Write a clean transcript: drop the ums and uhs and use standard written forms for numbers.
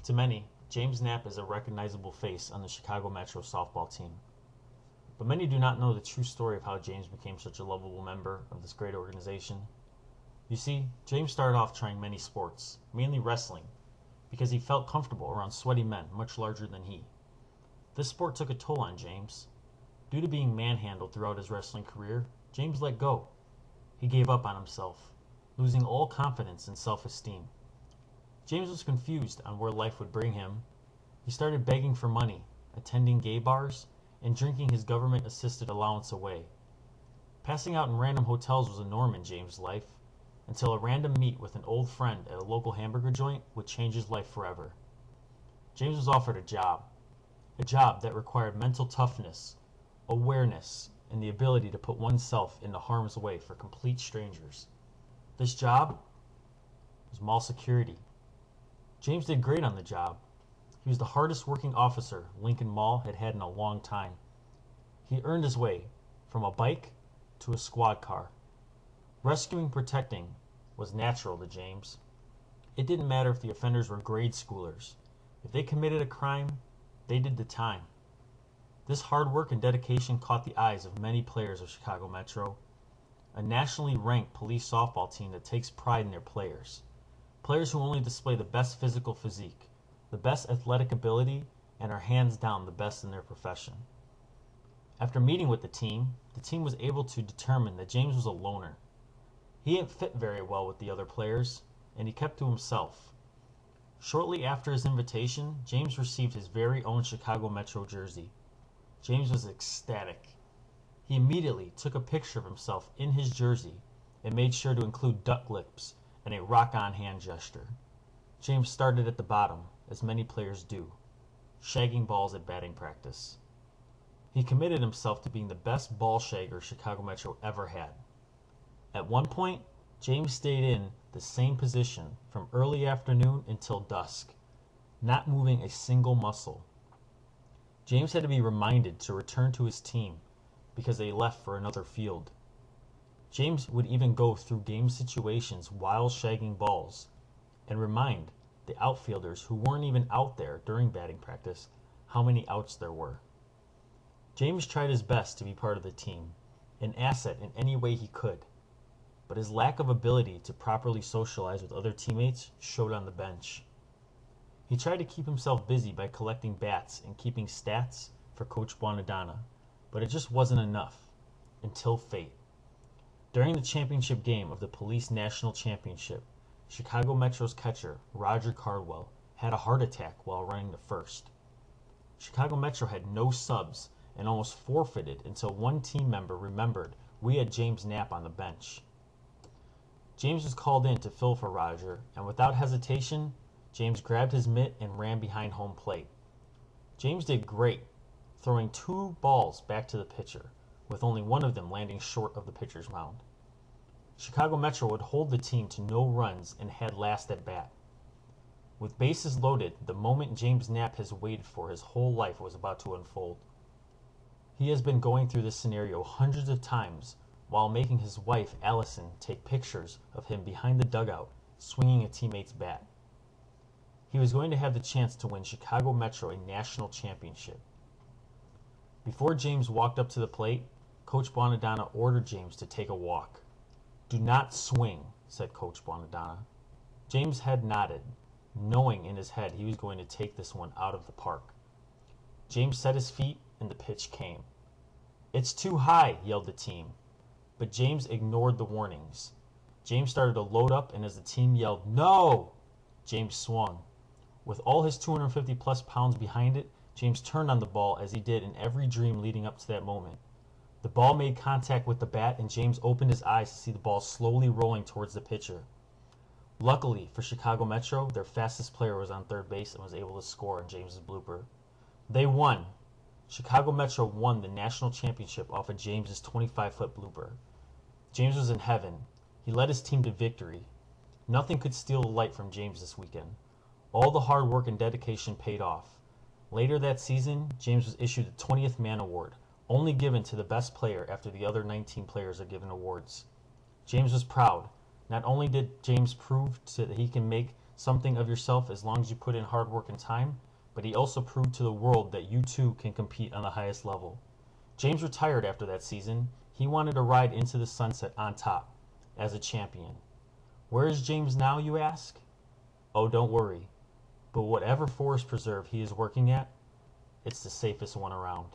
To many, James Knapp is a recognizable face on the Chicago Metro softball team. But many do not know the true story of how James became such a lovable member of this great organization. You see, James started off trying many sports, mainly wrestling, because he felt comfortable around sweaty men much larger than he. This sport took a toll on James. Due to being manhandled throughout his wrestling career, James let go. He gave up on himself, losing all confidence and self-esteem. James was confused on where life would bring him. He started begging for money, attending gay bars, and drinking his government-assisted allowance away. Passing out in random hotels was a norm in James' life, until a random meet with an old friend at a local hamburger joint would change his life forever. James was offered a job that required mental toughness, awareness, and the ability to put oneself into harm's way for complete strangers. This job was mall security. James did great on the job. He was the hardest working officer Lincoln Mall had had in a long time. He earned his way from a bike to a squad car. Rescuing protecting was natural to James. It didn't matter if the offenders were grade schoolers. If they committed a crime, they did the time. This hard work and dedication caught the eyes of many players of Chicago Metro, a nationally ranked police softball team that takes pride in their players. Players who only display the best physical physique, the best athletic ability, and are hands down the best in their profession. After meeting with the team was able to determine that James was a loner. He didn't fit very well with the other players, and he kept to himself. Shortly after his invitation, James received his very own Chicago Metro jersey. James was ecstatic. He immediately took a picture of himself in his jersey and made sure to include duck lips and a rock-on hand gesture. James started at the bottom, as many players do, shagging balls at batting practice. He committed himself to being the best ball shagger Chicago Metro ever had. At one point, James stayed in the same position from early afternoon until dusk, not moving a single muscle. James had to be reminded to return to his team because they left for another field. James would even go through game situations while shagging balls and remind the outfielders who weren't even out there during batting practice how many outs there were. James tried his best to be part of the team, an asset in any way he could, but his lack of ability to properly socialize with other teammates showed on the bench. He tried to keep himself busy by collecting bats and keeping stats for Coach Buonadonna, but it just wasn't enough, until fate. During the championship game of the Police National Championship, Chicago Metro's catcher, Roger Cardwell, had a heart attack while running to first. Chicago Metro had no subs and almost forfeited until one team member remembered we had James Knapp on the bench. James was called in to fill for Roger, and without hesitation, James grabbed his mitt and ran behind home plate. James did great, throwing 2 balls back to the pitcher, with only one of them landing short of the pitcher's mound. Chicago Metro would hold the team to no runs and had last at bat. With bases loaded, the moment James Knapp has waited for his whole life was about to unfold. He has been going through this scenario hundreds of times while making his wife, Allison, take pictures of him behind the dugout, swinging a teammate's bat. He was going to have the chance to win Chicago Metro a national championship. Before James walked up to the plate, Coach Buonadonna ordered James to take a walk. "Do not swing," said Coach Buonadonna. James' head nodded, knowing in his head he was going to take this one out of the park. James set his feet, and the pitch came. "It's too high," yelled the team. But James ignored the warnings. James started to load up, and as the team yelled, "No!" James swung. With all his 250-plus pounds behind it, James turned on the ball as he did in every dream leading up to that moment. The ball made contact with the bat, and James opened his eyes to see the ball slowly rolling towards the pitcher. Luckily for Chicago Metro, their fastest player was on third base and was able to score on James's blooper. They won. Chicago Metro won the national championship off of James's 25-foot blooper. James was in heaven. He led his team to victory. Nothing could steal the light from James this weekend. All the hard work and dedication paid off. Later that season, James was issued the 20th Man Award, only given to the best player after the other 19 players are given awards. James was proud. Not only did James prove that he can make something of yourself as long as you put in hard work and time, but he also proved to the world that you too can compete on the highest level. James retired after that season. He wanted to ride into the sunset on top, as a champion. Where is James now, you ask? Oh, don't worry. But whatever forest preserve he is working at, it's the safest one around.